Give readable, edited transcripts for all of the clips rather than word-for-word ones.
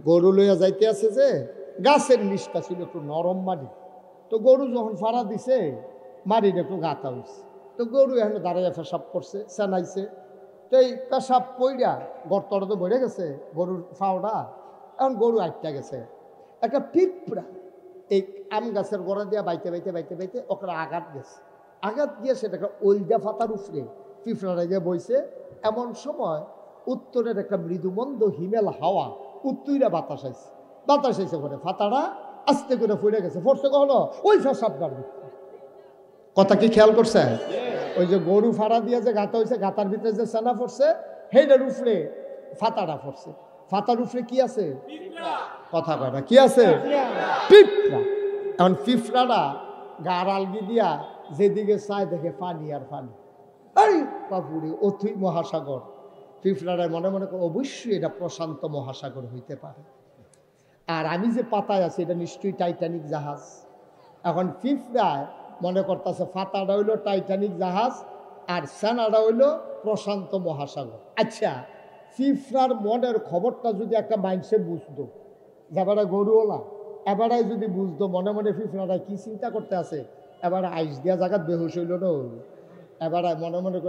গরু লইয়া যাইতে আছে যে গাছের নিচটা ছিল একটু নরম মাটি, তো গরু যখন ফাড়া দিছে মাটির একটু গাঁথা হয়েছে, তো গরু এখন দাঁড়াইয়া পেশাব করছে, চেনাইছে, তো এই পেশাব পইরা গর্তটা তো বেড়ে গেছে গরুর ফাওটা, এখন গরু আটটা গেছে। একটা পিঁপড়া এই আম গাছের গোড়া দিয়া বাইতে বাইতে বাইতে বাইতে ওখানে আঘাত গেছে, আঘাত গিয়ে সেটাকে ওলদা ফাতার উফরে পিঁপড়াটা গিয়ে বইছে। এমন সময় উত্তরের একটা মৃদুমন্দ হিমেল হাওয়া উত্তইরা বাতাস আইছে করে ফাতাটা আস্তে করে ফুড়ে গেছে, ফোরছে কখনো ওই পেশাবটার ভিতরে। কথা কি খেয়াল করছে? ওই যে গরু ফাড়া দিয়ে যে গাঁথা হয়েছে, গাঁথার ভিতরে যে সেনা পড়ছে সেইটার উপরে ফাতাটা পড়ছে, ফাতার উপরে কি আছে? কথা কয় না, কি আছে? পিঁপড়া। এখন পিঁপড়াটা গার আলগি দিয়া যেদিকে চায় দেখে পানি আর পানি, আরে বাপুরে অথই মহাসাগর। পিঁপড়াটা মনে মনে করে অবশ্যই এটা প্রশান্ত মহাসাগর হইতে পারে, আর আমি যে পাতায় আছি এটা নিশ্চয়ই টাইটানিক জাহাজ। এখন পিঁপড়ায় মনে করতেছে ফাতাটা হইলো টাইটানিক জাহাজ আর সেনাটা হইলো প্রশান্ত মহাসাগর। আচ্ছা, পিঁপড়ার মনের খবরটা যদি একটা মাইন্ডসে বুঝতো, যাবারা গরুওলা এবারে যদি বুঝতো মনে মনে পিঁপড়াটা কি চিন্তা করতে আছে, এবার আইস দিয়া জায়গাত বেহুশ হইল না, এবার মনে মনে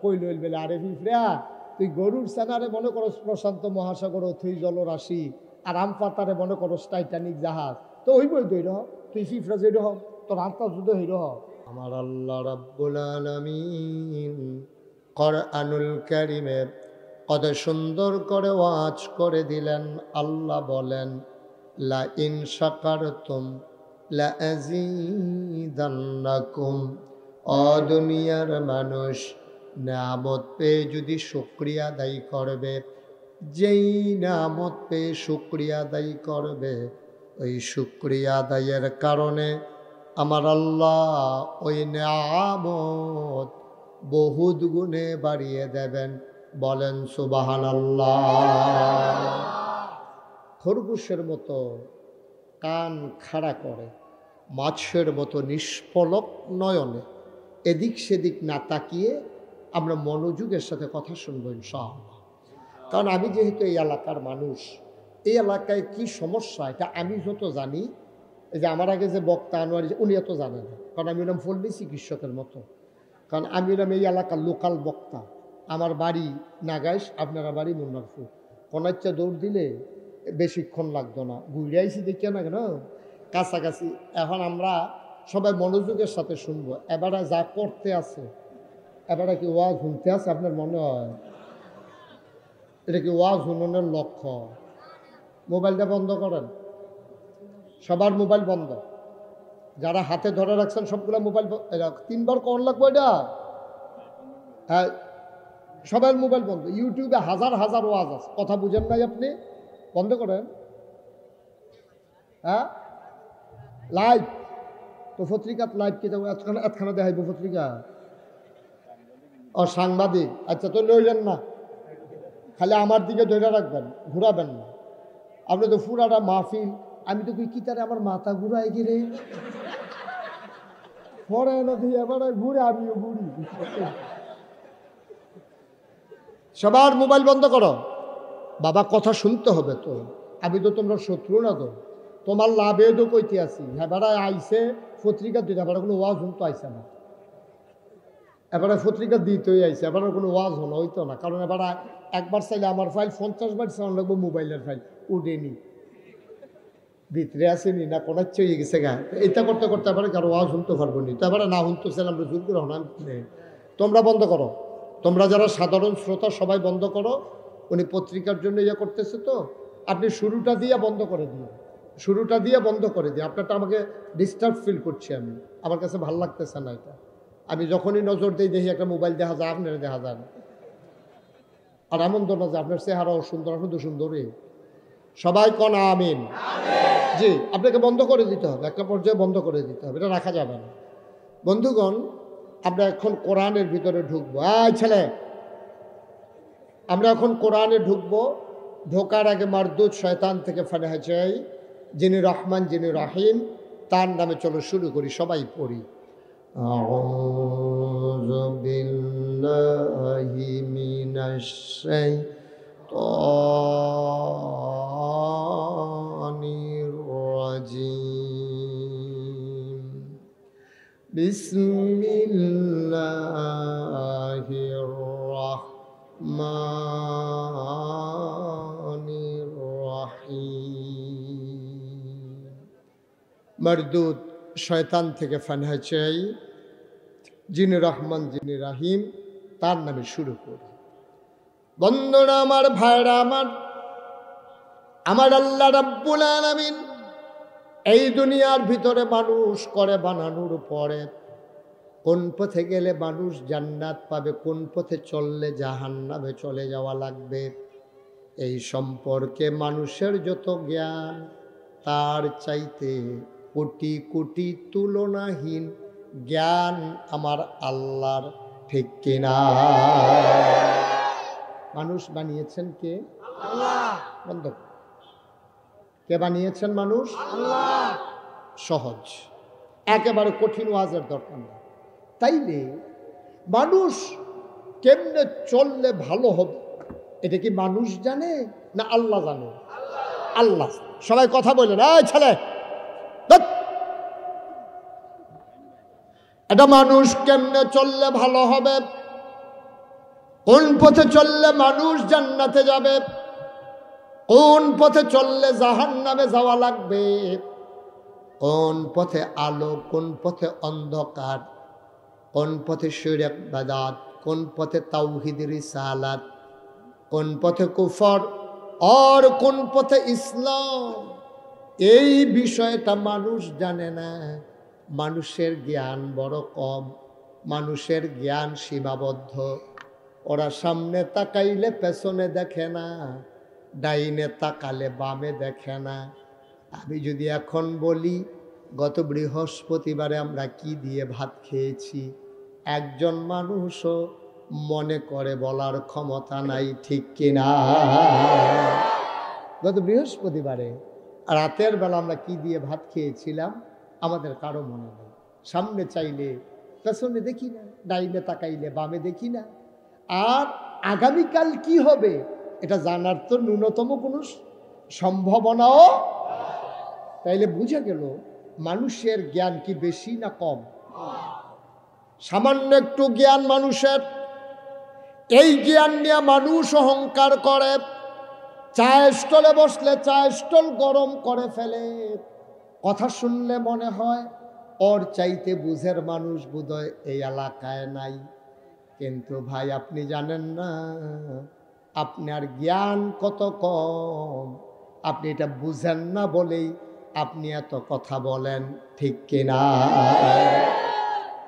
কইল বেলে, আরে পিঁপড়া তুই গরুর সেনারে মনে করস প্রশান্ত মহাসাগর অথই জলরাশি, আর আম পাতারে মনে করস টাইটানিক জাহাজ, তো ওই বই দই রহ তুই পিঁপড়া যে রহ তোর আত্মা যুদ্ধ হইল। আমার আল্লাহ রাব্বুল আলামিন কোরআনুল কারীমে কত সুন্দর করে ওয়াজ করে দিলেন। আল্লাহ বলেন, লা ইন শাকারতুম লা আযীদান্নাকুম। ও দুনিয়ার মানুষ, নিয়ামত পেয়ে যদি শুকরিয়া আদায় করবে, যেই নিয়ামত পেয়ে শুকরিয়া আদায় করবে, ওই শুকরিয়া আদায়ের কারণে আমার আল্লাহ ওই নিয়ামত বহুত গুণে বাড়িয়ে দেবেন। বলেন সুবহানাল্লাহ। খরগোশের মতো কান খাড়া করে, মাছের মতো নিষ্পলক নয়নে এদিক সেদিক না তাকিয়ে আমরা মনোযোগের সাথে কথা শুনবো ইনশাআল্লাহ। কারণ আমি যেহেতু এই এলাকার মানুষ, এই এলাকায় কি সমস্যা এটা আমি যত জানি, এই যে আমার আগে যে বক্তা আনোয়ার উনি এত জানেন না, কারণ আমি এরকম ফলবি চিকিৎসকের মতো, কারণ আমি এরকম এই এলাকার লোকাল বক্তা। আমার বাড়ি নাগাইশ, আপনারা বাড়ি মুন্নারপুর, কোনাচ্চা দৌড় দিলে বেশিক্ষণ লাগতো না, ঘুরে আইসি দেখি না কেন কাছাকাছি। এখন আমরা সবাই মনোযোগের সাথে শুনবো। এবারে যা করতে আছে, এবারে কি ওয়াজ শুনতে আছে আপনার মনে হয়? এটা কি ওয়াজ শুনানোর লক্ষ্য? মোবাইলটা বন্ধ করেন, সবার মোবাইল বন্ধ, যারা হাতে ধরে রাখছেন সবগুলো মোবাইল। তিনবার কর লাগবো এটা, হ্যাঁ সবার মোবাইল বন্ধ। ইউটিউবে হাজার হাজার ওয়াজ আছে, কথা বুঝেন নাই আপনি? বন্ধ করেন। হ্যাঁ লাইভ তো পত্রিকাত লাইভ কি এতখানে দেখাইব পত্রিকা? ও সাংবাদিক, আচ্ছা তো লইলেন না, খালি আমার দিকে ধরে রাখবেন, ঘুরাবেন না। আপনি তো পুরাটা মাহফিল, আমি তো কি তারে আমার মাথা ঘুরাই গেলে পরে এবার ঘুরে আমিও ঘুরি। সবার মোবাইল বন্ধ করো বাবা, কথা শুনতে হবে তো। আমি তো তোমরা শত্রু না, তো তোমার লাভে তো কইতে আছি। এবারে আইসে পত্রিকা দিতে, এবারে কোনো ওয়াজ শুনতে আইসে না, এবারে পত্রিকা দিতেই আইসে, এবারে কোনো ওয়াজ হলো হইতো না। কারণ এবার একবার চাইলে আমার ফাইল 50 বার চালান লাগবো, মোবাইলের ফাইল উঠেনি, ভিতরে আসেনি না, কোনার চেয়ে গেছে গা। এটা করতে করতে এবারে কারো ওয়াজ শুনতে পারবো নি, তো এবারে না শুনতে চাইলাম আমরা জোর করে হলাম। তোমরা বন্ধ করো, তোমরা যারা সাধারণ শ্রোতা সবাই বন্ধ করো। উনি পত্রিকার জন্য ইয়ে করতেছে, তো আপনি শুরুটা দিয়ে বন্ধ করে দিন, শুরুটা দিয়ে বন্ধ করে দিন। আপনারটা আমাকে ডিস্টার্ব ফিল করছি, আমি আমার কাছে ভাল লাগতেছে না এটা। আমি যখনই নজর দিই দেখি একটা মোবাইল দেখা যায়, আপনারা দেখা যায় না। আর এমন তো না যে আপনার চেহারাও সুন্দর, আপনি তো সুন্দরই। সবাই কন আমিন। জি, আপনাকে বন্ধ করে দিতে হবে, একটা পর্যায়ে বন্ধ করে দিতে হবে, এটা রাখা যাবে না। বন্ধুগণ, আমরা এখন কোরআনের ভিতরে ঢুকবো। ছেলে, আমরা এখন কোরআনে ঢুকবো। ঢোকার আগে মারদুদ শয়তান থেকে ফানাহ চাই, যিনি রহমান যিনি রহিম, তার নামে চলো শুরু করি, সবাই পড়ি। আউযু বিল্লাহি মিনাশ শাইতানির বিসমিল্লাহির রহমানির রহিম। মরদুদ শয়তান থেকে ফানাহ চাই, যিনি রহমান যিনি রাহিম, তার নামে শুরু করি। বন্ধুরা আমার, ভাইরা আমার, আমার আল্লাহ রাব্বুল আলামিন এই দুনিয়ার ভিতরে মানুষ করে বানানোর পরে কোন পথে গেলে মানুষ জান্নাত পাবে, কোন পথে চললে জাহান্নামে চলে যাওয়া লাগবে, এই সম্পর্কে মানুষের যত জ্ঞান তার চাইতে কোটি কোটি তুলনাহীন জ্ঞান আমার আল্লাহর, ঠিক কিনা? মানুষ বানিয়েছেন কে? আল্লাহ। বন্ধ। কে বানিয়েছেন মানুষ? আল্লাহ। সহজ, একেবারে কঠিন ওয়াজের দরকার নেই। তাইলে মানুষ কেমনে চললে ভালো হবে, এটা কি মানুষ জানে না আল্লাহ জানে? আল্লাহ। সবাই কথা বললেন, এই ছেলে, এটা মানুষ কেমনে চললে ভালো হবে, কোন পথে চললে মানুষ জান্নাতে যাবে, কোন পথে চললে জাহান্নামে যাওয়া লাগবে, কোন পথে আলো, কোন পথে অন্ধকার, কোন পথে শিরক বিদআত, কোন পথে তাওহীদ রিসালাত, কোন পথে কুফর আর কোন পথে ইসলাম, এই বিষয়টা মানুষ জানে না। মানুষের জ্ঞান বড় কম, মানুষের জ্ঞান সীমাবদ্ধ। ওরা সামনে তাকাইলে পেছনে দেখে না, ডাইনে তাকালে বামে দেখে না। আমি যদি এখন বলি গত বৃহস্পতিবারে আমরা কি দিয়ে ভাত খেয়েছি, একজন মানুষও মনে করে বলার ক্ষমতা নাই, ঠিক কিনা? গত বৃহস্পতিবারে রাতের বেলা আমরা কি দিয়ে ভাত খেয়েছিলাম আমাদের কারো মনে নেই। সামনে চাইলে পেছনে দেখি না, ডাইনে তাকাইলে বামে দেখি না। আর আগামীকাল কি হবে এটা জানার তো ন্যূনতম কোনো সম্ভাবনাও। তাইলে বুঝে গেল মানুষের জ্ঞান কি বেশি না কম? সামান্য একটু জ্ঞান মানুষের, এই জ্ঞান নিয়ে মানুষ অহংকার করে, চায়ের স্টলে বসলে চায়ের স্টল গরম করে ফেলে। কথা শুনলে মনে হয় ওর চাইতে বুঝের মানুষ বোধহয় এই এলাকায় নাই। কিন্তু ভাই আপনি জানেন না আপনার জ্ঞান কত কম, আপনি এটা বুঝেন না বলেই আপনি এত কথা বলেন, ঠিক কিনা?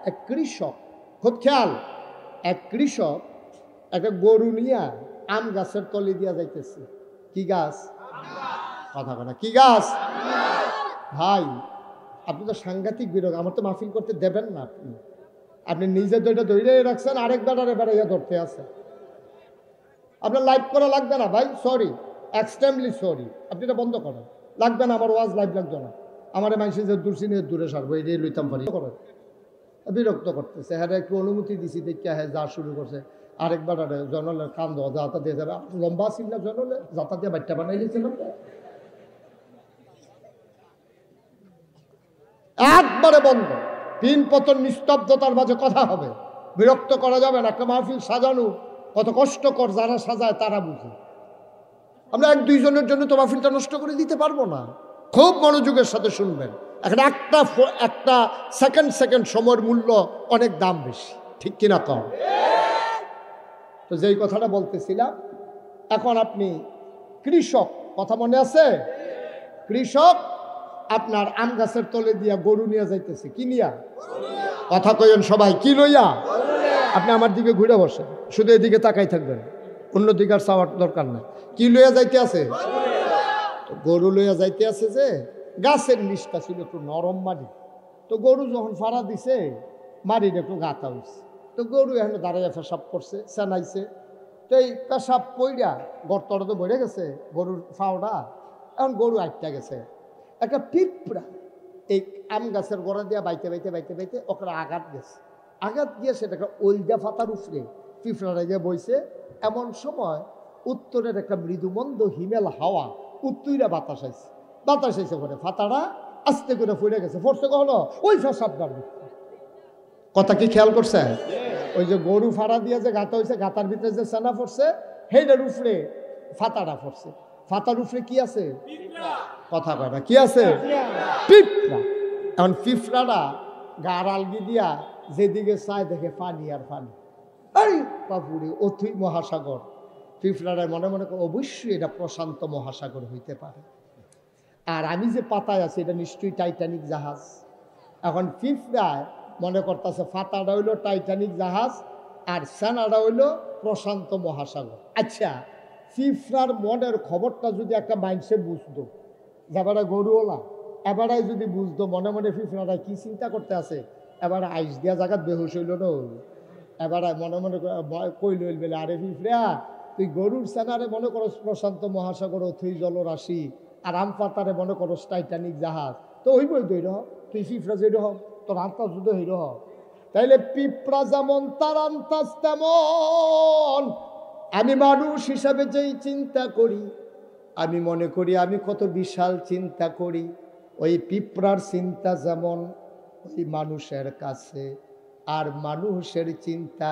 এক কৃষক, খুব খেয়াল, এক কৃষক একটা গরু নিয়ে আম গাছের তলে দিয়া যাইতেছে। কি গাছ? কথা কথা, কি গাছ? ভাই আপনি তো সাংঘাতিক বিরোধ, আমার তো মাহফিল করতে দেবেন না। আপনি নিজে দুইটা ধরে রাখছেন, আরেক বেটারে বেড়াইয়া ধরতে আছে। আপনার লাইভ করা লাগবে না ভাই, সরি, এক্সট্রিমলি সরি, আপনি এটা বন্ধ করেন। লাগবে না, আমার ওয়াজ লাইভ লাগবে না। আমার মানুষের যে দূরসিনে দূরে সারবো এটাই লইতাম পারি করেন। বিরক্ত করতেছে, হ্যাঁ একটু অনুমতি দিছি দেখে, হ্যাঁ যা শুরু করছে। আরেক বেটারে জনলের কান দেওয়া যাতা দিয়ে যাবে, লম্বা ছিল না জনলে, যাতা দিয়ে বাচ্চা বানাই দিয়েছিলাম। একবারে বন্ধ, তিন পতন নিস্তব্ধতার মাঝে কথা হবে, বিরক্ত করা যাবে না। একটা মাহফিল সাজানো কত কষ্টকর, যারা সাজায় তারা বুঝে। আমরা এক দুইজনের জন্য তো মাহফিলটা নষ্ট করে দিতে পারবো না। খুব মনোযোগের সাথে শুনবেন, এখন একটা সেকেন্ড সময়ের মূল্য অনেক দাম বেশি, ঠিক কিনা কম? তো যেই কথাটা বলতেছিলাম, এখন আপনি কৃষক, কথা মনে আছে? কৃষক আপনার আম গাছের তলে দিয়া গরু নিয়ে যাইতেছে। কি নিয়া? কথা কইন সবাই, কি লইয়া? আপনি আমার দিকে ঘুরে বসেন, শুধু এদিকে তাকাই থাকবেন, অন্যদিকে আর চাওয়ার দরকার নাই। কি লইয়া যাইতে আছে? গরু লইয়া যাইতে আছে। যে গাছের নিচটা ছিল একটু নরম মাটি, তো গরু যখন ফাড়া দিছে মাটির একটু গাঁথা হয়েছে, তো গরু এখানে দাঁড়াইয়া পেশাব করছে, চেনাইছে। তো এই পেশাব পইরা গর্তটা তো বেড়ে গেছে গরুর ফাওটা, এখন গরু আটটা গেছে। একটা পিঁপড়া এই আম গাছের গোড়া দিয়া বাইতে বাইতে বাইতে বাইতে ওখানে আঘাত গেছে। আঘাত গিয়ে সেটা একটা ওলদা ফাতার উপরে পিঁপড়াটা গিয়ে বইছে। এমন সময় উত্তরের একটা মৃদুমন্দ হিমেল হাওয়া উত্তইরা বাতাস আইছে করে ফাতাটা আস্তে করে ফুটে গেছে। ফোরছে কখনো ওই ফেসাবটার ভিতরে। কথা কি খেয়াল করছেন? ওই যে গরু ফাড়া দিয়ে যে গাতা হয়েছে, গাতার ভিতরে যে সেনা পড়ছে, সেইটার উপরে ফাতাটা পড়ছে। ফাতার উপরে কি আছে? কথা কয় না, কি আছে? পিঁপড়া। এখন পিঁপড়াটা গার আলগি দিয়া যেদিকে চায় দেখে পানি আর পানি, আরে বাপুরে অথই মহাসাগর। পিঁপড়াটা মনে মনে করে অবশ্যই এটা প্রশান্ত মহাসাগর হইতে পারে, আর আমি যে পাতায় আছি এটা নিশ্চয়ই টাইটানিক জাহাজ। এখন পিঁপড়ায় মনে করতেছে ফাতাটা হইলো টাইটানিক জাহাজ আর সেনাটা হইলো প্রশান্ত মহাসাগর। আচ্ছা, পিঁপড়ার মনের খবরটা যদি একটা মাইন্ডসে বুঝতো, এবারে গরুওলা এবারে যদি বুঝতো মনে মনে পিঁপড়াটা কি চিন্তা করতে আছে, এবারে আইস দিয়া জায়গাত বেহুশ হইল না, এবারে মনে মনে কইল বেলে, আরে পিঁপড়া তুই গরুর সেনারে মনে করো প্রশান্ত মহাসাগর অথই জলরাশি, আর আম পাতারে মনে করো টাইটানিক জাহাজ, তো ওই বই দই রহ, তুই পিঁপড়া যেই রহ তোর আন্তাজ যদি হই রহ। তাইলে পিঁপড়া যেমন তার আন্তাজ তেমন আমি মানুষ হিসাবে যেই চিন্তা করি, আমি মনে করি আমি কত বিশাল চিন্তা করি, ওই পিঁপড়ার চিন্তা যেমন ওই মানুষের কাছে, আর মানুষের চিন্তা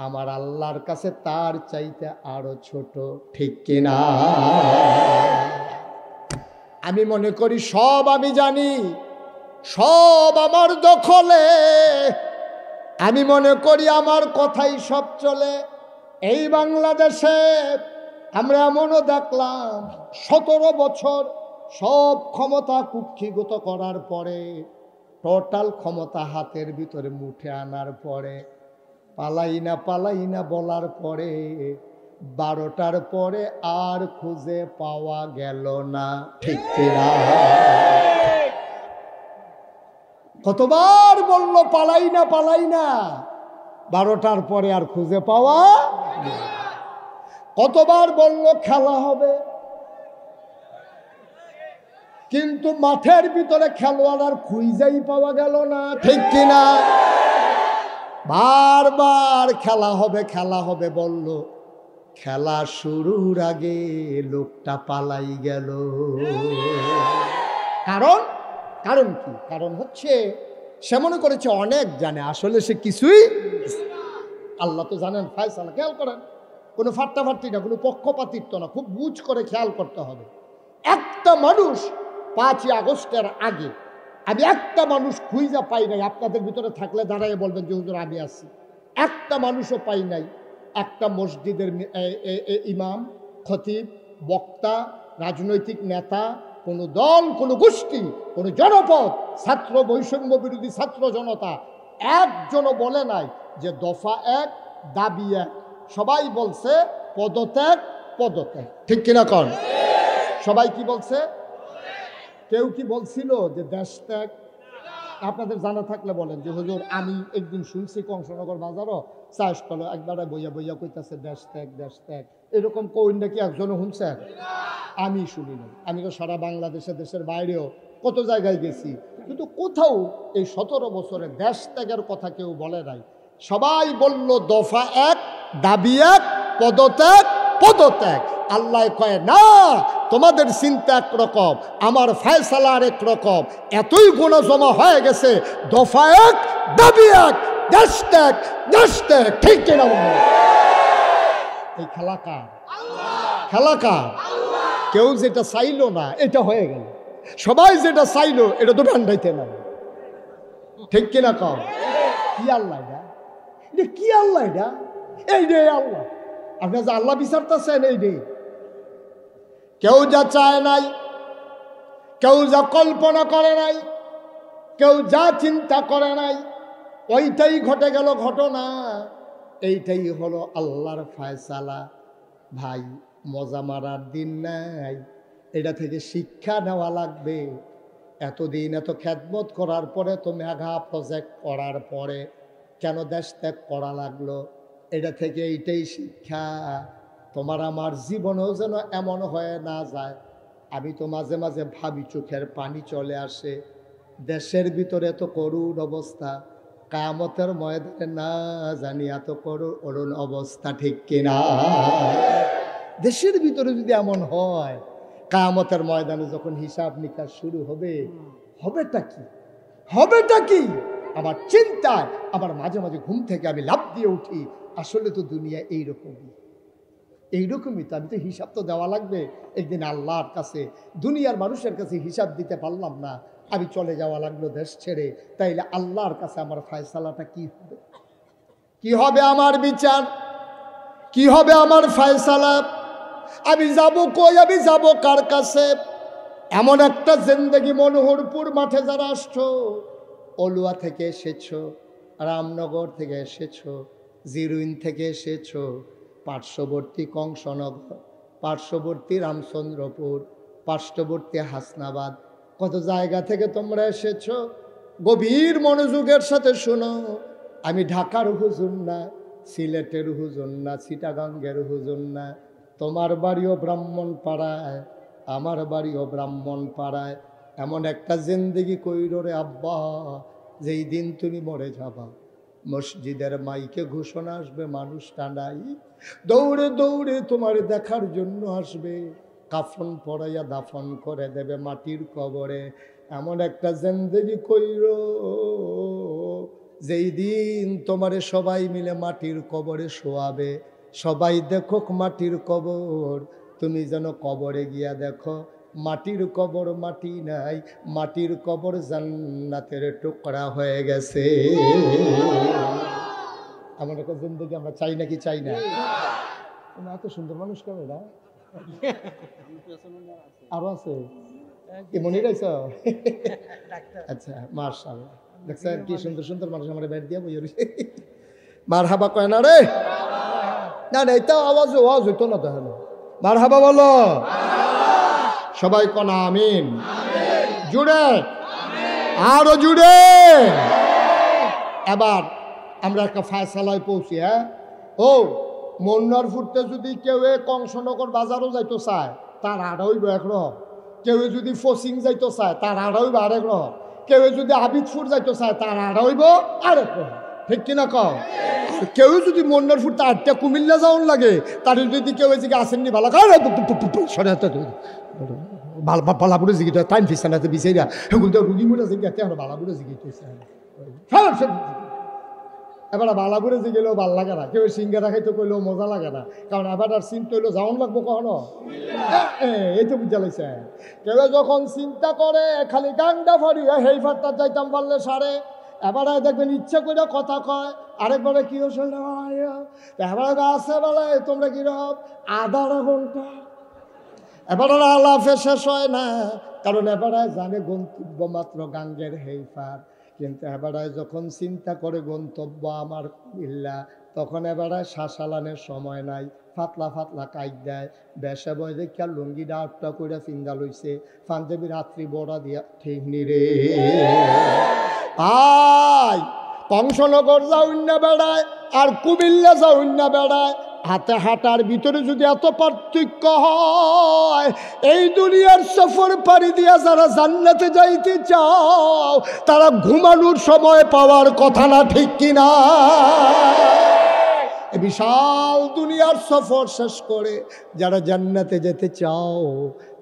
আমার আল্লাহর কাছে তার চাইতে আরো ছোট, ঠিক কিনা? আমি মনে করি সব আমি জানি, সব আমার দখলে, আমি মনে করি আমার কথাই সব চলে। এই বাংলাদেশে আমরা এমনও দেখলাম 17 বছর সব ক্ষমতা কুক্ষিগত করার পরে, টোটাল ক্ষমতা হাতের ভিতরে মুঠে আনার পরে, পালাই না বলার পরে 12টার পরে আর খুঁজে পাওয়া গেল না, ঠিক কিনা? কতবার বললো পালাই না, 12টার পরে আর খুঁজে পাওয়া, কতবার বললো খেলা হবে, কিন্তু মাঠের ভিতরে খেলোয়াড় আর খুঁজেই পাওয়া গেল না, ঠিক কিনা? বারবার খেলা হবে বলল, খেলা শুরুর আগে লোকটা পালাই গেল। কারণ কি? কারণ হচ্ছে সে মনে করেছে অনেক জানে, আসলে সে কিছুই। আল্লাহ তো জানেন ফায়সালা, খেয়াল করেন, কোনো ফাট্টাফাট্টি না, কোনো পক্ষপাতিত্ব না, খুব বুঝ করে খেয়াল করতে হবে। একটা মানুষ 5ই আগস্টের আগে আমি একটা মানুষ খুঁজা পাই নাই, আপনাদের ভিতরে থাকলে দাঁড়ায় বলবেন যে হুজুর আমি আছি, একটা মানুষও পাই নাই। একটা মসজিদের ইমাম, খতিব, বক্তা, রাজনৈতিক নেতা, কোনো দল, কোনো গোষ্ঠী, কোনো জনপদ, ছাত্র বৈষম্য বিরোধী ছাত্র জনতা একজনও বলে নাই যে দফা 1 দাবি 1। সবাই বলছে পদত্যাগ, ঠিক কিনা কন? সবাই কি বলছে? কেউ কি বলছিল যে দেশ ত্যাগ? আপনাদের জানা থাকলে বলেন যে হুজুর আমি একদিন শুনছি কংসনগর বাজারও চাষ করলো একবারে বইয়া কইতাছে দেশ ত্যাগ, এরকম কইন নাকি একজনও শুনছেন? আমি শুনি না। আমি তো সারা বাংলাদেশে, দেশের বাইরেও কত জায়গায় গেছি, কিন্তু কোথাও এই 17 বছরে দেশ ত্যাগের কথা কেউ বলে নাই। সবাই বলল দফা 1 দাবি 1 পদত্যাগ। আল্লাহ কয় না, তোমাদের চিন্তা একরকম, আমার ফায়সালা আরেক রকম। এতই গুনাহ জমা হয়ে গেছে, দফা 1 দাবি 1 দেশ ত্যাগ, ঠিক কিনা? এই খেলা কার? কেউ যেটা চাইলো না এটা হয়ে গেল, সবাই যেটা চাইলো এটা তো ডান্ডাইতে না, ঠিক কিনা কম? কি আল্লাহ এটা? কি আল্লাহ এটা? এই রে আল্লাহ, আপনার যে আল্লাহ বিচারতেছেন এই রে। কেউ যা চায় নাই, কেউ যা কল্পনা করে নাই, কেউ যা চিন্তা করে নাই, ওইটাই ঘটে গেল ঘটনা। এইটাই হলো আল্লাহর ফায়সালা। ভাই, মজা মারার দিন নাই, এটা থেকে শিক্ষা নেওয়া লাগবে। এতদিন এত খেদমত করার পরে, তো মেঘা প্রজেক্ট করার পরে কেন দেশ ত্যাগ করা লাগলো? এটা থেকে এইটাই শিক্ষা, তোমার আমার জীবনেও যেন এমন হয়ে না যায়। আমি তো মাঝে মাঝে ভাবি, চোখের পানি চলে আসে। দেশের ভিতরে এত করুণ অবস্থা, কিয়ামতের ময়দানে না জানি এত করুণ অবস্থা, ঠিক কিনা? দেশের ভিতরে যদি এমন হয়, কিয়ামতের ময়দানে যখন হিসাব নিকাশ শুরু হবে, হবেটা কি? আমার চিন্তায় আবার মাঝে মাঝে ঘুম থেকে আমি লাফ দিয়ে উঠি, আসলে তো দুনিয়া এইরকমই তো, আমি তো হিসাব তো দেওয়া লাগবে একদিন আল্লাহর কাছে। দুনিয়ার মানুষের কাছে হিসাব দিতে পারলাম না, আমি চলে যাওয়া লাগলো দেশ ছেড়ে, তাইলে আল্লাহর কাছে আমার ফয়সালাটা কি হবে? কি হবে আমার বিচার? কি হবে আমার ফয়সালা? আমি যাব কই? আমি যাব কার কাছে? এমন একটা জিন্দেগি, মনোহরপুর মাঠে যারা আসছো, অলুয়া থেকে এসেছো, রামনগর থেকে এসেছো, জিরুইন থেকে এসেছো, পার্শ্ববর্তী কংসনগর, পার্শ্ববর্তী রামচন্দ্রপুর, পার্শ্ববর্তী হাসনাবাদ, কত জায়গা থেকে তোমরা এসেছো, গভীর মনোযোগের সাথে শোনো। আমি ঢাকার হুজুর না, সিলেটের হুজুর না, চিটাগাঙ্গের হুজুর না। তোমার বাড়িও ব্রাহ্মণ পাড়ায়, আমার বাড়িও ব্রাহ্মণ পাড়ায়। এমন একটা জিন্দেগি কইরো রে আব্বা, যেই দিন তুমি মরে যাবা, মসজিদের মাইকে ঘোষণা আসবে, মানুষটা নাই, দৌড়ে দৌড়ে তোমার দেখার জন্য আসবে, কাফন পরাইয়া দাফন করে দেবে মাটির কবরে। এমন একটা জিন্দেগি কইরো, যেই দিন তোমারে সবাই মিলে মাটির কবরে শোয়াবে, সবাই দেখো মাটির কবর, তুমি যেন কবরে গিয়া দেখো মাটির কবর মাটি নাই, মাটির কবর জান্নাতের টুকরা হয়ে গেছে। এমন একটা জিন্দেগি আমরা চাই নাকি চাই না? এত সুন্দর মানুষ কেমন না? আরো আছে মনে রাইছ? আচ্ছা, মাশাআল্লাহ, দেখছেন কি সুন্দর সুন্দর মানুষ আমার বেড দিয়া বই রয়েছে। মারহাবা কয় না রে? না না, এটা আওয়াজ হইতো না তাহলে। মারহাবা বলো সবাই, কনা আমিন। জুড়ে, আরো জুড়ে। এবার আমরা একটা ফায়সালায় পৌঁছি। হ্যাঁ, ও মন্নারপুরতে যদি কেউ কংসনগর বাজারও যাইতো চায়, তার আড়া হইব একরকম। কেউ যদি ফসিং যাইতো চায়, তার আড়া হইব আরেক রকম। কেউ যদি আবিদপুর যাইতো চায়, তার আড়া হইব আরেক রকম। ঠিক কিনা কও? কেউ যদি মন্নারপুর তা আটটা কুমিল্লা যাওয়ার লাগে, তার যদি কেউ এদিকে আসেননি ভালো বালাপুরে জিগিত টাইম ফিস না বিচাইরা সেগুলো রুগী মরে জিজ্ঞাতে আমরা বালাপুরে জিগিতেছে। এবার বালাপুরে জিগেলেও ভাল লাগে না, কেউ সিঙ্গারা খাইতে কইলেও মজা লাগে না, কারণ এবার আর চিন্তা হইলেও যাওয়ান লাগবো কখনো। এই তো বুঝা লাগছে। কেউ যখন চিন্তা করে খালি গান্ডা ফাড়িয়া সেই ফাটটা যাইতাম পারলে সারে, এবার দেখবেন ইচ্ছা করে কথা কয়, আরেকবারে কি হচ্ছে এবার আছে বলে তোমরা কিরকম আধা ঘন্টা, এবার আলাপে শেষ হয় না, কারণ এবারে জানে গন্তব্য মাত্র গাঙ্গের হেইফার। কিন্তু এবারে যখন চিন্তা করে গন্তব্য আমার কুমিল্লা, তখন এবারে শ্বাসালানের সময় নাই, ফাতলা ফাতলা কাইট দেয়, বেসা বয় দেখিয়া লুঙ্গিটা আটটা করে চিন্তা লইছে, পাঞ্জাবি রাত্রি বড়া দিয়া ঠিক নিরে আয়। কংসনগর যাউন না বেড়ায় আর কুমিল্লা যাউন না বেড়ায়, হাতে হাঁটার ভিতরে যদি এত পার্থক্য হয়, এই দুনিয়ার সফর পাড়ি দিয়া যারা জান্নাতে যাইতে চাও, তারা ঘুমানোর সময় পাওয়ার কথা না, ঠিক কিনা? বিশাল দুনিয়ার সফর শেষ করে যারা জান্নাতে যেতে চাও,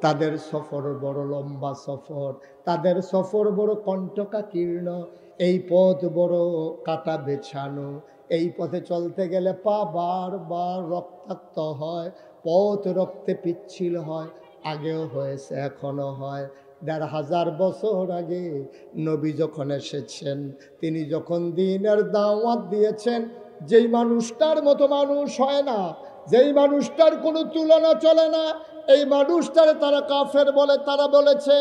তাদের সফর বড় লম্বা সফর, তাদের সফর বড় কণ্টকাকীর্ণ, এই পথ বড় কাটা বেছানো, এই পথে চলতে গেলে পা বারবার রক্তাক্ত হয়, পথ রক্তে পিচ্ছিল হয়, আগেও হয়েছে এখনো হয়। ১৫০০ বছর আগে নবী যখন এসেছেন, তিনি যখন দ্বীনের দাওয়াত দিয়েছেন, যেই মানুষটার মতো মানুষ হয় না, যেই মানুষটার কোনো তুলনা চলে না, এই মানুষটারে তারা কাফের বলে। তারা বলেছে,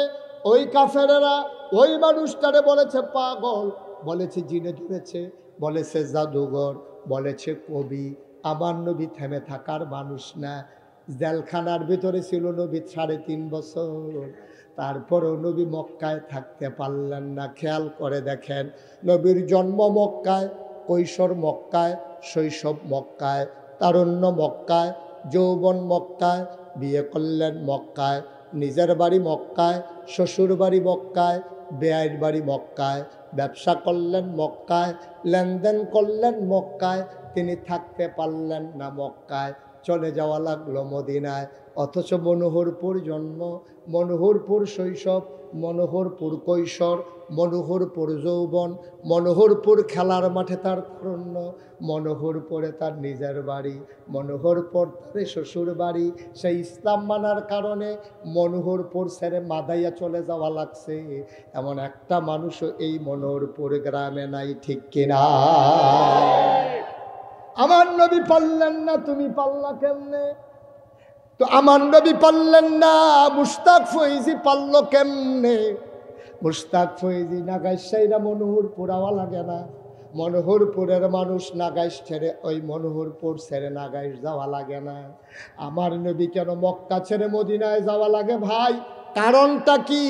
ওই কাফেরেরা ওই মানুষটারে বলেছে পাগল, বলেছে জিনে ধরেছে, বলেছে জাদুঘর, বলেছে কবি। আমার নবী থেমে থাকার মানুষ না। জেলখানার ভিতরে ছিল নবী ৩.৫ বছর, তারপরেও নবী মক্কায় থাকতে পারলেন না। খেয়াল করে দেখেন, নবীর জন্ম মক্কায়, কৈশোর মক্কায়, শৈশব মক্কায়, তারুণ্য মক্কায়, যৌবন মক্কায়, বিয়ে করলেন মক্কায়, নিজের বাড়ি মক্কায়, শ্বশুর বাড়ি মক্কায়, বেয়াইর বাড়ি মক্কায়, ব্যবসা করলেন মক্কায়, লেনদেন করলেন মক্কায়, তিনি থাকতে পারলেন না মক্কায়। চলে যাওয়া লাগলো মদিনায়। অথচ মনোহরপুর জন্ম, মনোহরপুর শৈশব, মনোহরপুর কৈশোর, মনোহরপুর যৌবন, মনোহরপুর খেলার মাঠে তার তারুণ্য, মনোহরপুরে তার নিজের বাড়ি, মনোহরপুর তার শ্বশুর বাড়ি। সেই ইসলাম মানার কারণে মনোহরপুর ছেড়ে মাদাইয়া চলে যাওয়া লাগছে। এমন একটা মানুষও এই মনোহরপুর গ্রামে নাই, ঠিক কিনা? আমার নবী পারলেন না, তুমি পারলা কেমনে? তো আমার নবী পারলেন না, মুশতাক ফৈজি পারল কেমনে? মুশতাক ফৈজি নাগাইশ সাইরা মনোহরপুর আওয়া লাগে না। মনোহরপুরের মানুষ নাগাইশ ছেড়ে, ওই মনোহরপুর ছেড়ে নাগাইশ যাওয়া লাগে না। আমার নবী কেন মক্কা ছেড়ে মদিনায় যাওয়া লাগে ভাই? কারণটা কি?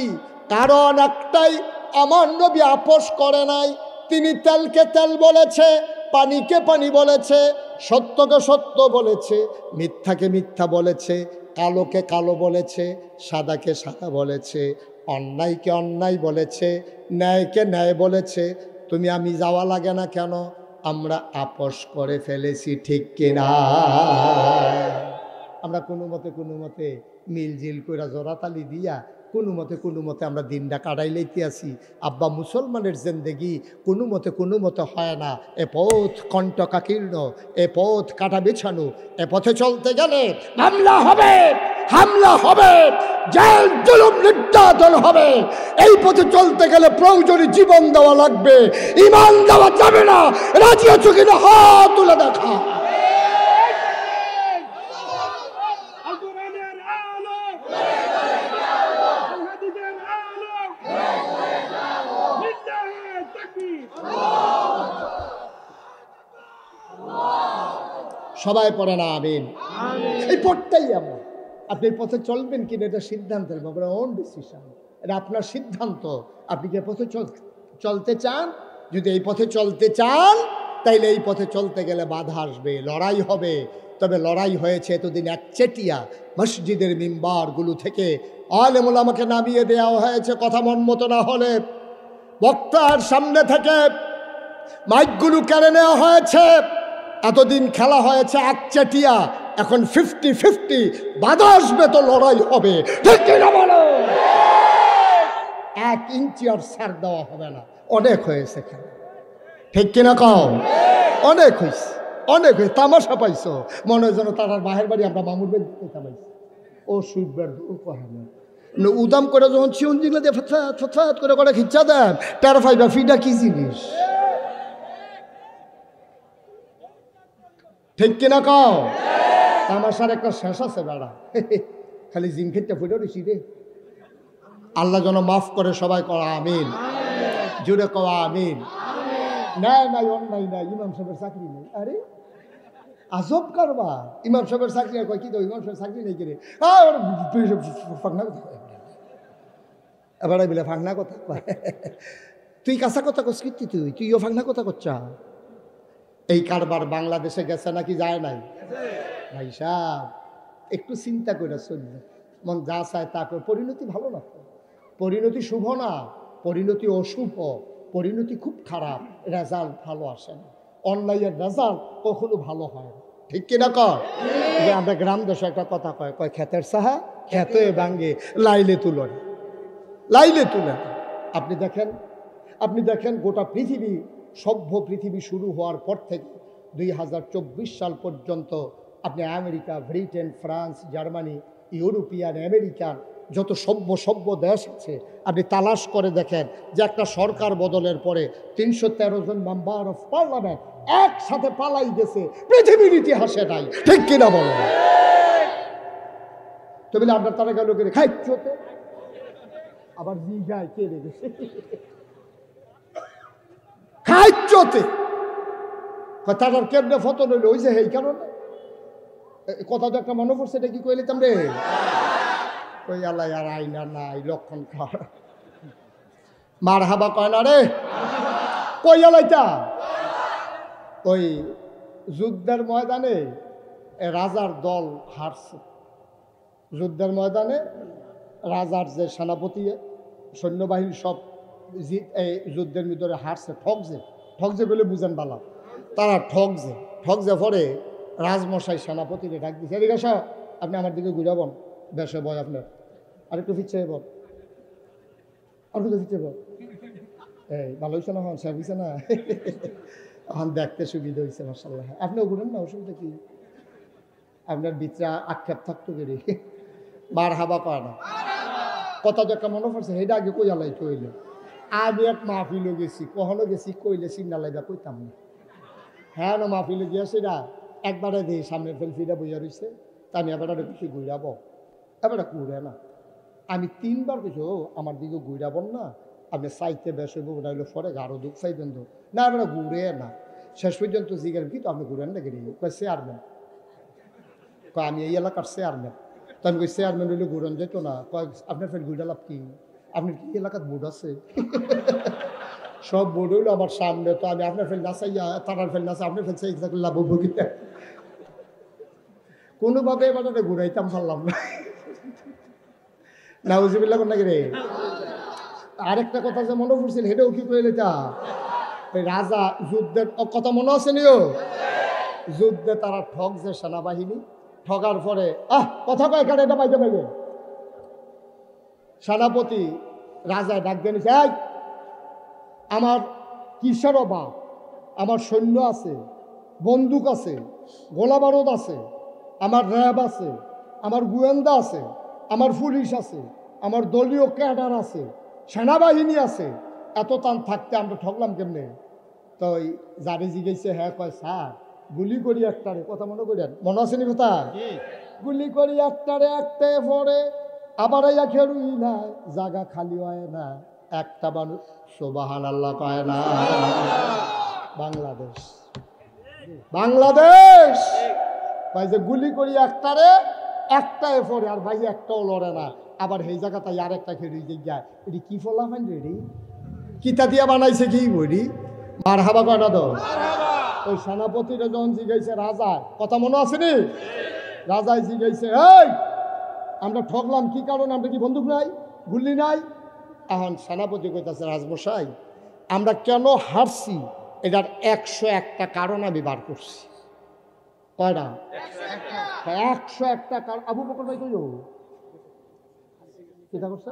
কারণ একটাই, আমার নবী আপোষ করে নাই। তিনি তেলকে তেল বলেছে, পানিকে পানি বলেছে, সত্যকে সত্য বলেছে, মিথ্যাকে মিথ্যা বলেছে, কালোকে কালো বলেছে, সাদাকে সাদা বলেছে, অন্যায়কে অন্যায় বলেছে, ন্যায়কে ন্যায় বলেছে। তুমি আমি যাওয়া লাগে না কেন? আমরা আপোষ করে ফেলেছি, ঠিক কিনা? আমরা কোনো মতে মিলজিল করে জোড়াতালি দিয়া কোনো মতে আমরা দিনটা কাটাই লইতে আসি। আব্বা মুসলমানের জিন্দেগি কোনো মতে হয় না। এ পথ কণ্টকাকীর্ণ, এ পথ কাটা বিছানো। এ পথে চলতে গেলে হামলা হবে, জেল জুলুম নির্যাতন হবে। এই পথে চলতে গেলে প্রয়োজনে জীবন দেওয়া লাগবে, ঈমান দেওয়া যাবে না। রাজি আছো কিনা হাত তুলে দেখা। সবাই পড়ে না আমিন? এই পথটাই এমন। আপনি এই পথে চলবেন কিনা এটা সিদ্ধান্তের ব্যাপারে, ওন ডিসিশন, এটা আপনার সিদ্ধান্ত। আপনি যে পথে চলতে চান, যদি এই পথে চলতে চান, তাইলে এই পথে চলতে গেলে বাধা আসবে, লড়াই হবে। তবে লড়াই হয়েছে এতদিন একচেটিয়া। মসজিদের মিম্বারগুলো থেকে আলেম ওলামাকে নামিয়ে দেওয়া হয়েছে, কথা মন মতো না হলে বক্তার সামনে থেকে মাইকগুলো কেড়ে নেওয়া হয়েছে। এতদিন খেলা হয়েছে একচেটিয়া, এখন 50-50। বাধা আসবে তো লড়াই হবে, ঠিক কিনা বলো? 1 ইঞ্চি আর ছাড় দেওয়া হবে না। অনেক হয়েছে খেলা, ঠিক কিনা কও? অনেক হয়েছে। তামাশা পাইছো মনে হয় যেন তার বাহের বাড়ি আমরা মামুর বাড়ি তামাইছি। ও সুইবার কহে না উদাম করে যখন চিউন দিলে দিয়ে ফৎফাত করে খিচ্ছা দেন, টের ফাইবা ফিটা কি জিনিস, ঠিক কিনা কও? তামাশার একটা শেষ আছে বেড়া, খালি জিম খেটটা ফুটে রয়েছি রে। আল্লাহ যেন মাফ করে, সবাই করা আমিন, জুড়ে কওয়া আমিন। নাই অন্যায় নাই, ইমাম সাহেবের চাকরি নেই। আরে আজব কারবার, ইমাম সাহেবের চাকরি কয় কি তো ইমাম সাহেবের চাকরি নেই কিরে, ফাঁকনা কথা এবার বিলে ফাঁকনা কথা কয়। তুই কাঁচা কথা কস কীর্তি, তুইও ফাঁকনা কথা করছা। এই কারবার বাংলাদেশে গেছে নাকি যায় নাই? ভাই সাহেব একটু চিন্তা করে চলবে, মন যা চায় তা করে। পরিণতি ভালো না, পরিণতি শুভ না, পরিণতি অশুভ, পরিণতি খুব খারাপ, রেজাল্ট ভালো আসে না। অনলাইনের রেজাল্ট কখনো ভালো হয় না, ঠিক কিনা কর? যে আমরা গ্রাম দেশে একটা কথা কয় ক্ষেতের সাহা ক্ষেতে ভাঙ্গে, লাইলে তুলেন। আপনি দেখেন গোটা পৃথিবী, সভ্য পৃথিবী শুরু হওয়ার পর থেকে 2024 সাল পর্যন্ত আপনি America, Britain, France, Germany, European, American যত সভ্য দেশ আছে, আপনি তালাশ করে দেখেন যে একটা সরকার বদলের পরে 313 জন মেম্বার অফ পার্লামেন্ট একসাথে পালাই গেছে, পৃথিবীর ইতিহাসে নাই, ঠিক কিনা বলো? তো বলে আপনার তারা গেল করে খাইতে আবার জিগায় কে লেগেছে খাইতে তার কেমনে ফটো রইল, ওই যে এই কারণে কথা তো একটা মনে পড়ছে, এটা কি কইলে তাম রে কই আল্লাহ আর আইনা নাই লক্ষণ খাওয়া মার হাবা কয় না রে, কই আলাইটা ওই যুদ্ধের ময়দানে রাজার দল হারছে। যুদ্ধের ময়দানে রাজার যে সেনাপতি সৈন্যবাহিনী সব এই যুদ্ধের ভিতরে হারছে, ঠকছে বলে বুঝেন বালা, তারা ঠকছে পরে রাজমশাই সেনাপতিকে ডাক দিচ্ছে, এদিকে আসো, আপনি আমার দিকে ঘুরাবন, বেশ বয় আপনার, আর একটু ফিরছে বল, আর একটু ফিরছে বল, এই ভালো হয়েছে না, হন সাহেব হয়েছে না, এখন দেখতে সুবিধা হয়েছে মাশাআল্লাহ। আপনিও ঘুরেন না, অসুবিধা কি, আপনার ভিতরে আক্ষেপ থাকতো বেরি, মার হাবা কয় না, কথা যে একটা মনে পড়ছে সেইটা আগে কই আলাই কইলে, আমি এক মাহফিলও গেছি, কখনো গেছি কইলে চিন্তা লাইবা কইতাম না, হ্যাঁ না মাহফিলে গিয়েছে না, একবারে দিই সামনে ফেলফিটা বইয়া রয়েছে, তা আমি এবার বেশি ঘুরাবো, এবার ঘুরে না, আমি 3 বার কিছু আমার দিকে ঘুরাবন না, আপনি চাইতে বেশ হইব, ওটা হইলো পরে আরো দুঃখ চাইবেন তো না, এবার ঘুরে না, শেষ পর্যন্ত জিজ্ঞেস কি তো আপনি ঘুরেন না গেলি, কয় চেয়ারম্যান, কয় আমি এই এলাকার চেয়ারম্যান, তো আমি কই চেয়ারম্যান হইলে ঘুরন যেত না, কয় আপনার ফের ঘুরে লাভ কি, আপনার কি এলাকার বোর্ড আছে, সব বোর্ড হইলো আমার সামনে, তো আমি আপনার ফেল না চাইয়া তারার ফেল না চাই, আপনার ফেল চাই থাকলে লাভ হবো কিনা, কোনোভাবে এবার ঘুরাইতাম পারলাম না, নাউজুবিল্লাহ কোন নাকি রে। আরেকটা কথা যে মনে পড়ছিল, হেটাও কি কইলে তা ওই রাজা যুদ্ধের কথা মনে আছে নিও, যুদ্ধে তারা ঠক যে সেনাবাহিনী, ঠগার পরে কথা কয় এখানে এটা পাইতে পাইবে, সেনাপতি রাজায় ডাক দিয়ে নিছে, আমার কিসের অভাব, আমার সৈন্য আছে, বন্দুক আছে, গোলা বারুদ আছে, আমার র্যাব আছে, আমার গোয়েন্দা আছে, আমার পুলিশ আছে, আমার দলীয় ক্যাডার আছে, সেনাবাহিনী আছে, এত টান থাকতে আমরা ঠকলাম কেমনে, তো ওই যারে জিগেছে হ্যাঁ কয় স্যার গুলি করি একটারে, কথা মনে করেন, মনে আছে নি কথা, গুলি করি একটারে, একটাই পরে আবার আইয়া খেলুই না, জায়গা খালি হয় না, একটা মানুষ সুবহানাল্লাহ কয় না, বাংলাদেশ, বাংলাদেশ ভাই যে গুলি করি একটারে, একটাই পরে আর ভাই একটাও লড়ে না, আবার সেই জায়গাটা আর একটা খেয়ে যায়, এটি কি ফলা হয় রে, কিতা দিয়া বানাইছে কি বলি, মার হাবা কয়টা তো, ওই সেনাপতিরা যখন জিগাইছে রাজা, কথা মনে আছে নি, রাজায় জিগাইছে, এই আমরা ঠকলাম কি কারণে, আমরা কি বন্দুক নাই, গুলি নাই, এখন সেনাপতি কইতাছে রাজমশাই আমরা কেন হারছি এটার 101টা কারণ আমি বার করছি, কয়টা, 101টা কারণ, আবু বকর ভাই কইও কিতা করছে,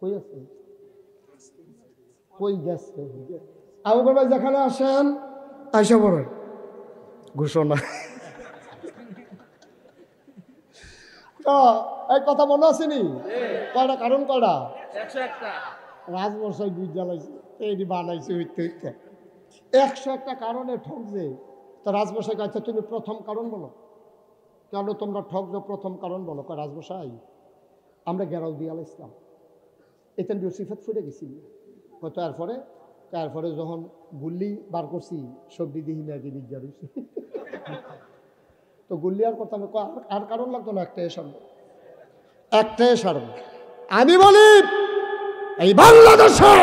কই আছে, কই গেছে, আবু বকর ভাই যেখানে আসেন আইসা পড়ে ঘোষণা, এই কথা মনে আসেনি, কয়টা কারণ, কয়টা, 101টা, রাজমশাই দুই জ্বালাইছে, এইটি বানাইছে হইতে হইতে 101টা কারণে ঠকছে, তো রাজমশাই কাছে তুমি প্রথম কারণ বলো, কেন তোমরা ঠকছো, প্রথম কারণ বলো, কয় রাজমশাই আমরা গেরাও দিয়ে আলাইছিলাম, এতেন সিফাত ফুটে গেছি, তারপরে যখন গুল্লি বার করছি সবজি দিহি না কি বিজ্ঞান হয়েছে, তো গুল্লি আর করতাম আর কারণ লাগতো না, একটাই সারবো, একটাই সারবো, আমি বলি এই বাংলাদেশে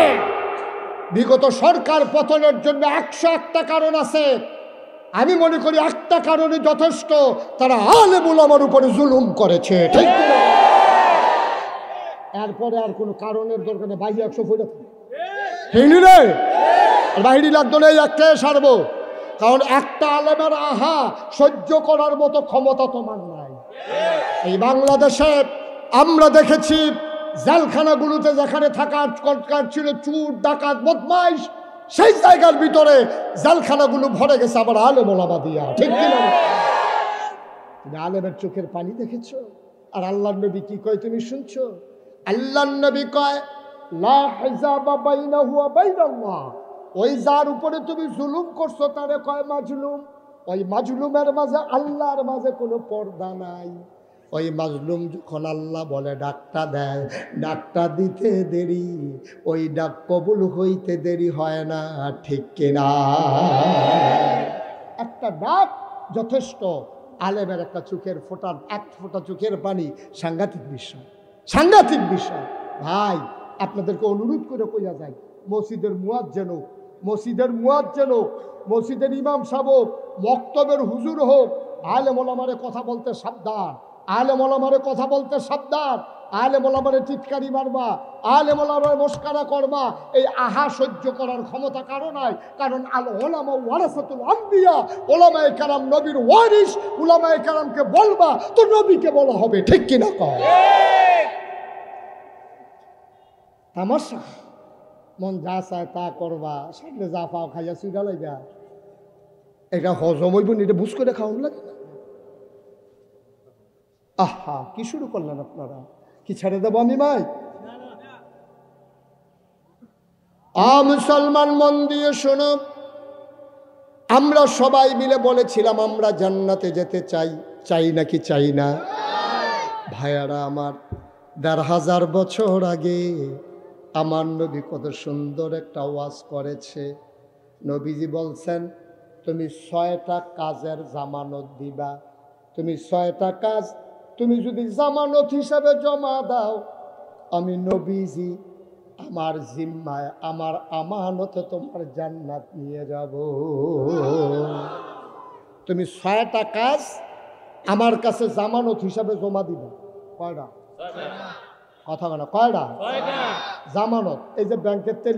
বিগত সরকার পতনের জন্য 101টা কারণ আছে, আমি মনে করি একটা কারণে যথেষ্ট, তারা আলেম উলামার উপরে জুলুম করেছে, ঠিক না, এরপরে আর কোনো কারণের দরকার নেই, বাইরে 100 ফুট রে বাহিনী লাগতো না, একটাই সারবো, কারণ একটা আলেমের আহা সহ্য করার মতো ক্ষমতা তোমার নাই। এই বাংলাদেশে আমরা দেখেছি জেলখানাগুলোতে যেখানে থাকার কটকার ছিল চুর ডাকাত বদমাইশ, সেই জায়গার ভিতরে জেলখানাগুলো ভরে গেছে আবার আলেম ওলামা দিয়া, ঠিক কিনা, তুমি আলেমের চোখের পানি দেখেছো, আর আল্লাহর নবী কি কয় তুমি শুনছো, আল্লাহর নবী কয় লা হিজাবা বাইনাহু ওয়া বাইনাল্লাহ, ওই যার উপরে তুমি জুলুম করছো তারে কয় মাজলুম, ওই মাজলুমের মাঝে আল্লাহর মাঝে কোনো পর্দা নাই, ওই মাজলুম যখন আল্লাহ বলে ডাকটা দেয়, ডাকটা দিতে দেরি, ওই ডাক কবুল হইতে দেরি হয় না, ঠিক কিনা, একটা ডাক যথেষ্ট, আলেমের একটা চোখের ফোঁটার, এক ফোঁটা চোখের পানি সাংঘাতিক বিষয়, সাংঘাতিক বিষয়। ভাই আপনাদেরকে অনুরোধ করে কইয়া যায়, মসজিদের মুয়াজ্জিন হোক, মসজিদের মুয়াজ্জিন হোক, মসজিদের ইমাম সাহেব হোক, মক্তবের হুজুর হোক, আলেম ওলামারে কথা বলতে সাবধান, আলেম ওলামারে কথা বলতে সাবধান, আলেম ওলামারে টিটকারি মারবা, আলেম ওলামারে মস্কারা করবা, এই আহা সহ্য করার ক্ষমতা কারো নাই। কারণ আল ওলামা ওয়ারাসাতুল আম্বিয়া, ওলামায়ে কেরাম নবীর ওয়ারিস। উলামায়ে কেরামকে বলবা তো নবীকে বলা হবে, ঠিক কিনা কও? তামাশা, মন যা চায় তা করবা, সামনে যা পাও খাইয়া চুইরা লাইবা। এটা হজম হইব না, এটা বুঝ করে খাওয়ান লাগে না। আহা, কি শুরু করলেন আপনারা? কি ছেড়ে দেবো আমি ভাই? মুসলমান মন দিয়ে শোনো, আমরা সবাই মিলে বলেছিলাম আমরা জান্নাতে যেতে চাই, চাই নাকি চাই না? ভাইয়ারা আমার, ১৫০০ বছর আগে আমার নবী কত সুন্দর একটা ওয়াজ করেছে। নবীজি বলছেন, তুমি ৬টা কাজের জামানত দিবা। তুমি ৬টা কাজ তুমি যদি জামানত হিসাবে জমা দাও, আমি নবীজি আমার জিম্মায়, আমার আমানতে তোমার জান্নাত নিয়ে যাব। তুমি ৬টা কাজ আমার কাছে জামানত হিসাবে জমা দিবা। কয়টা কথা বলো? কয়টা জামানত? এই যে ব্যাংকের তে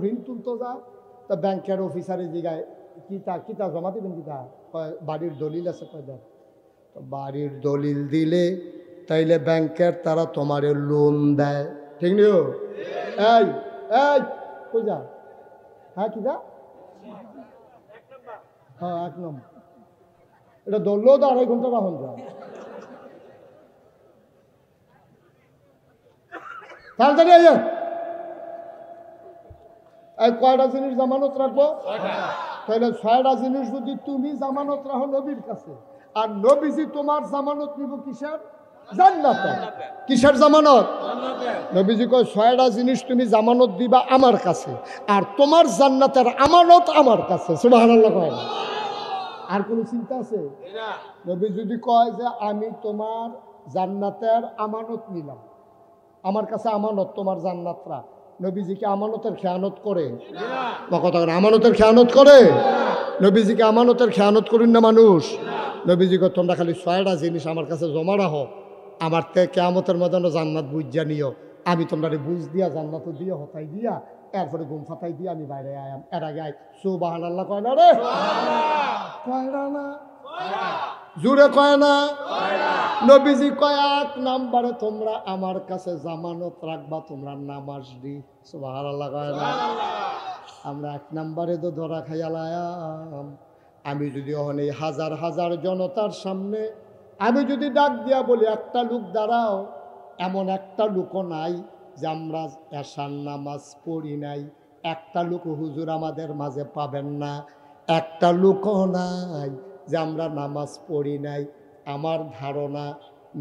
ঋণ তুলতো যা, তা ব্যাংকের অফিসারের জায়গায় কিতা জমা দিবেন, কিতা বাড়ির দলিল আছে, কয়টা বাড়ির দলিল দিলে তাইলে ব্যাংকের তারা তোমার লোন দেয়, ঠিক নিও? এই এই কই যা? হ্যাঁ কি যা? হ্যাঁ ১ নম্বর। এটা ধরলেও তো ২.৫ ঘন্টা রাখুন যা। তাড়াতাড়ি আইয়া। এই কয়টা জিনিস জামানত রাখবো? তাহলে ৬টা জিনিস যদি তুমি জামানত রাখো নবীর কাছে, আর নবীজি তোমার জামানত নিব কিসের? জান্নাতে। কিসের জামানত? নবীজি কয় ৬টা জিনিস তুমি জামানত দিবা আমার কাছে, আর তোমার জান্নাতের আমানত আমার কাছে। সুবহানাল্লাহ কয়। আর কোনো চিন্তা আছে? নবী যদি কয় যে আমি তোমার জান্নাতের আমানত নিলাম, আমার কাছে আমানত তোমার জান্নাতরা, নবীজিকে আমানতের খেয়ানত করে? কথা বলেন, আমানতের খেয়ানত করে? নবীজিকে আমানতের খেয়ানত করুন না মানুষ? নবীজিকে তোমরা খালি ৬টা জিনিস আমার কাছে জমা রাখো, আমার তে কিয়ামতের ময়দানে জান্নাত বুঝা নিও। আমি তোমরা বুঝ দিয়া জান্নাত দিয়ে হতাই দিয়া এরপরে ঘুম ফাতাই দিয়ে আমি বাইরে আয়াম। এর আগে আয় সুবহানাল্লাহ কয় না রে? কয় না? জুড়ে কয় না? নবীজি কয় ১ নম্বরে তোমরা আমার কাছে জামানত রাখবা তোমরা নামাজ দি। সুবহানাল্লাহ কয় না? আমরা ১ নম্বরে তো ধরা খাইয়ালাম। আমি যদি ওখানে হাজার হাজার জনতার সামনে আমি যদি ডাক দিয়া বলি একটা লোক দাঁড়াও, এমন একটা লোকও নাই যে আমরা এশার নামাজ পড়ি নাই, একটা লোক হুজুর আমাদের মাঝে পাবেন না। একটা লোকও নাই যে আমরা নামাজ পড়ি নাই। আমার ধারণা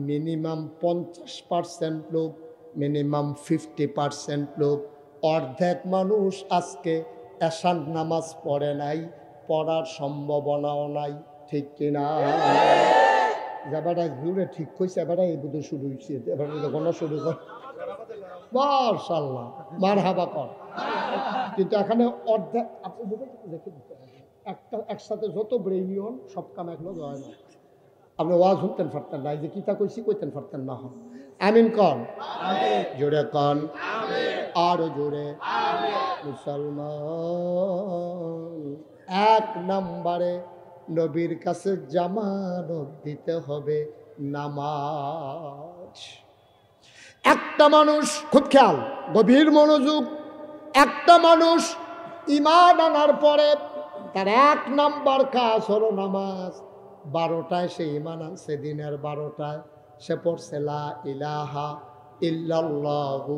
মিনিমাম ৫০% লোক, মিনিমাম 50% লোক, অর্ধেক মানুষ আজকে এশার নামাজ পড়ে নাই, পড়ার সম্ভাবনাও নাই, ঠিক কিনা? যাবাটা জুড়ে ঠিক কইছে, এবারে এই বুধ শুরু হয়েছে, এবার গণনা শুরু কর। মাশাআল্লাহ, মারহাবা কর। কিন্তু এখানে অর্ধেক আপনি দেখে দিতে একটা একসাথে যত ব্রেইনিয়ন সব কাম একলো হয় না। আপনি ওয়াজ শুনতেন পারতেন না, এই যে কিতা কইছি কইতেন পারতেন না। হন আমিন কন, জোরে কন, আরো জোরে। মুসলমান ১ নম্বরে নবীর কাছে জামানত দিতে হবে নামাজ। একটা মানুষ, খুব খেয়াল, গভীর মনোযোগ, একটা মানুষ ঈমান আনার পরে তার ১ নম্বর কাজ হলো নামাজ। ১২টায় সে ঈমান আনছে, দিনের ১২টায় সে পড়ছে লা ইলাহা ইল্লাল্লাহু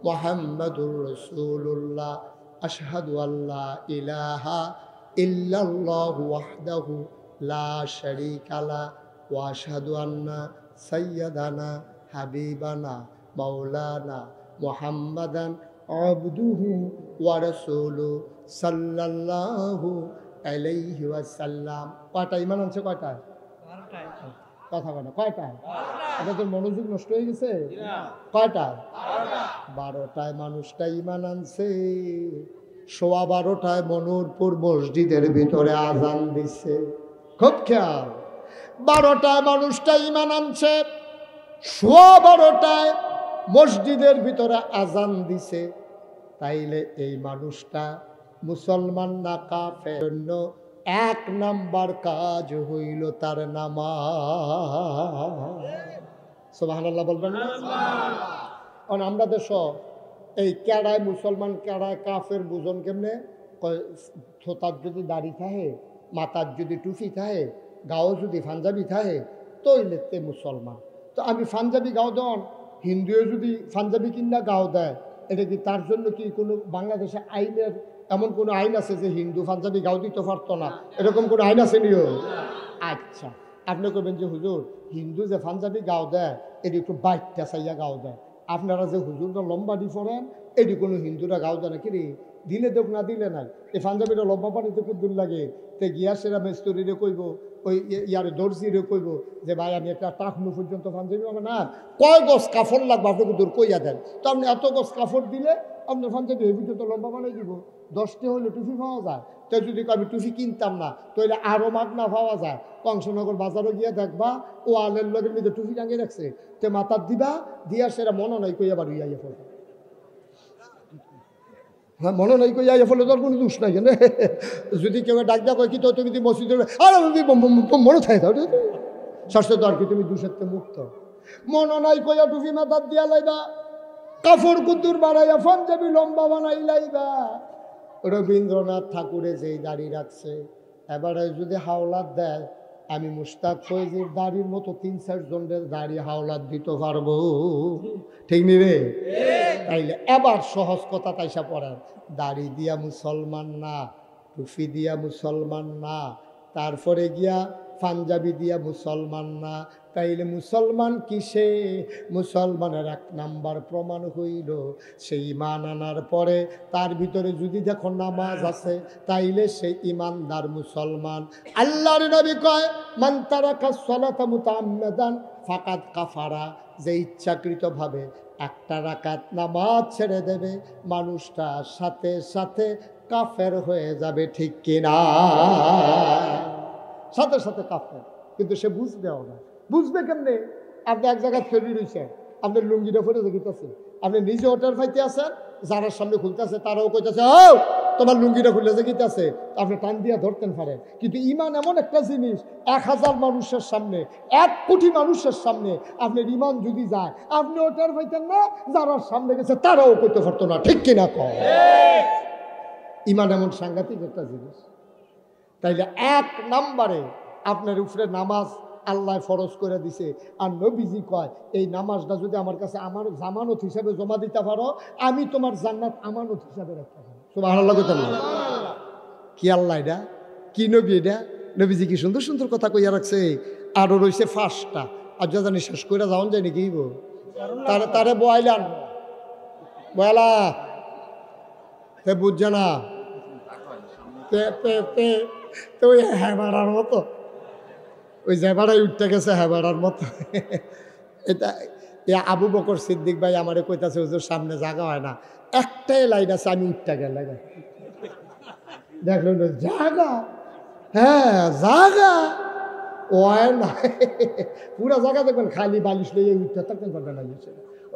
মুহাম্মাদুর রাসূলুল্লাহ আশহাদু আল্লা ইলাহা ইল্লাল্লাহু ওয়াহদাহু লা শারীকা লা ওয়া আশহাদু আন্না সাইয়্যিদানা হাবিবানা মাওলানা মুহাম্মাদান আবদুহু ওয়া রাসূলুহু সাল্লাল্লাহু আলাইহি ওয়াসাল্লাম। কয়টা ঈমান আনছে? কয়টায়? কথা বলে কয়টায়? এটা তোর মনোযোগ নষ্ট হয়ে গেছে। কয়টায়? ১২টায় মানুষটা ঈমান আনছে, ১২:১২টায় মনুরপুর মসজিদের ভিতরে আজান দিছে। খুব খেয়াল, ১২টায় মানুষটা ঈমান আনছে, ১২:১২টায় মসজিদের ভিতরে আজান দিছে, তাইলে এই মানুষটা মুসলমান না কাফের? জন্য এক নাম্বার কাজ হইল তার নামাজ। সুবহানাল্লাহ বলবেন না? কারণ আমরা দেশ এই কেড়ায় মুসলমান কেড়ায় কাফের বুঝন কেমনে? থোতার যদি দাড়ি থাকে, মাথার যদি টুপি থাকে, গাও যদি পাঞ্জাবি থাকে, তৈলেতে মুসলমান। তো আমি পাঞ্জাবি গাও দেন, হিন্দুও যদি পাঞ্জাবি কিনা গাও দেয়, এটা কি তার জন্য কি কোনো বাংলাদেশে আইনের এমন কোনো আইন আছে যে হিন্দু পাঞ্জাবি গাও দিতে পারতো না? এরকম কোনো আইন আছে নিও? আচ্ছা, আপনি করবেন যে হুজুর হিন্দু যে পাঞ্জাবি গাও দেয় এটি একটু বাইকটা চাইয়া গাও দেয়, আপনারা যে হুজুরটা লম্বা দি পড়েন এটি কোনো হিন্দুরা গাও দেয় না? কি রে, দিলে দেখ না দিলে নাই। এই পাঞ্জাবিটা লম্বা পানিতে খুব দূর লাগে, তে গিয়া সেরা মেস্তরিরে কইব, ওই ইয়ারে দর্জিরে কইব যে ভাই আমি একটা টাকনু পর্যন্ত পাঞ্জাবি হবে না, কয় গজ কাপড় লাগবে আপনাকে দূর কইয়া দেন। তো আপনি এত গজ কাপড় দিলে আপনার পাঞ্জাবি এই পর্যন্ত লম্বা বানাই দিব। 10টা হলে টুপি পাওয়া যায়, তো যদি আমি টুপি কিনতাম না তাহলে আরও মাগনা পাওয়া যায়। কংসনগর বাজারও গিয়া দেখবা ও আলের লগের মধ্যে টুপি টাঙিয়ে রাখছে, তে মাথার দিবা দিয়া সেরা মনে নাই কইয়া বাড়ি আইয়া ফেলবে। হ্যাঁ, মনে নাই কই আইয়া ফেলে তোর কোনো দোষ নাই কেন? যদি কেউ ডাক দেওয়া কয় কি তো তুমি মসজিদে আর মনে থাকে স্বাস্থ্য তো আর কি তুমি দোষের মুক্ত। মনে নাই কইয়া টুপি মাথার দিয়া লাইবা, কাপড় কুদ্দুর বানাইয়া পাঞ্জাবি লম্বা বানাই লাইবা। রবীন্দ্রনাথ ঠাকুরে যেই দাড়ি রাখছে, এবারে যদি হাওলাত দেয়, আমি মুশতাক ফৈজির দাড়ির মতো 3-4 জনের দাড়ি হাওলাত দিতে পারবো, ঠিক নি রে? তাইলে এবার সহজ কথা তাইসা পড়েন, দাড়ি দিয়া মুসলমান না, টুপি দিয়া মুসলমান না, তারপরে গিয়া পাঞ্জাবি দিয়া মুসলমান না, তাইলে মুসলমান কিসে? মুসলমানের 1 নাম্বার প্রমাণ হইল সেই ঈমান আনার পরে তার ভিতরে যদি দেখো নামাজ আছে, তাইলে সেই ঈমানদার মুসলমান। আল্লাহর নবী কয় মান তারাকাস সালাতা মুতাআম্মিদান ফাকাদ কাফারা, যে ইচ্ছাকৃতভাবে একটা রাকাত নামাজ ছেড়ে দেবে মানুষটা সাথে সাথে কাফের হয়ে যাবে, ঠিক কিনা? সাথে সাথে কাফের, কিন্তু সে বুঝবেও না। বুঝবে কেমনে? আপনি এক জায়গায় ফেরি রয়েছেন, আপনার লুঙ্গিটা ফেলে দেখিতেছে, আপনি নিজে ওটার ফাইতে আছেন, যারা সামনে খুলতেছে তারাও কইতেছে ও তোমার লুঙ্গিটা খুলে দেখিতেছে, আপনি টান দিয়া ধরতেন পারেন। কিন্তু ঈমান এমন একটা জিনিস, 1000 মানুষের সামনে, 1 কোটি মানুষের সামনে আপনার ঈমান যদি যায়, আপনি ওটার ফাইতেন না, যারা সামনে গেছে তারাও কইতে পারতো না, ঠিক কিনা কয়? ঈমান এমন সাংঘাতিক একটা জিনিস। তাইলে 1 নম্বরে আপনার উপরে নামাজ আল্লাহ ফরজ করে দিছে। আর নবীজি কয় এই নামাজটা যদি আমার কাছে আমার জামানত হিসাবে জমা দিতে পারো, আমি তোমার জান্নাত আমানত হিসাবে রাখতে পারো। সুবহানাল্লাহ। কি আল্লাহ এটা, কি নবী এটা? নবীজি কি সুন্দর সুন্দর কথা কইয়া রাখছে। আরও রয়েছে 5টা, আর যা জানি শেষ করে যাওয়ান যায় নাকি? তারে বয়ালান বয়ালা তে বুঝছে না, তো ওই হ্যাঁ মতো, ওই জেবাড়াই উঠতে গেছে হ্যাঁ মতো। এটা আবু বকর সিদ্দিক ভাই আমারে কইতাছে হুজুর সামনে জায়গা হয় না, একটাই লাইন আছে, আমি উঠতে গেলে দেখলেন জায়গা, হ্যাঁ জায়গা ও না, পুরা জায়গা দেখবেন খালি বালিশ লইয়ে উঠতে থাকতেন পারবেন না।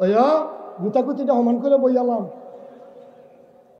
ওই গুতাকুতিটা সমান করে বইয়ালাম,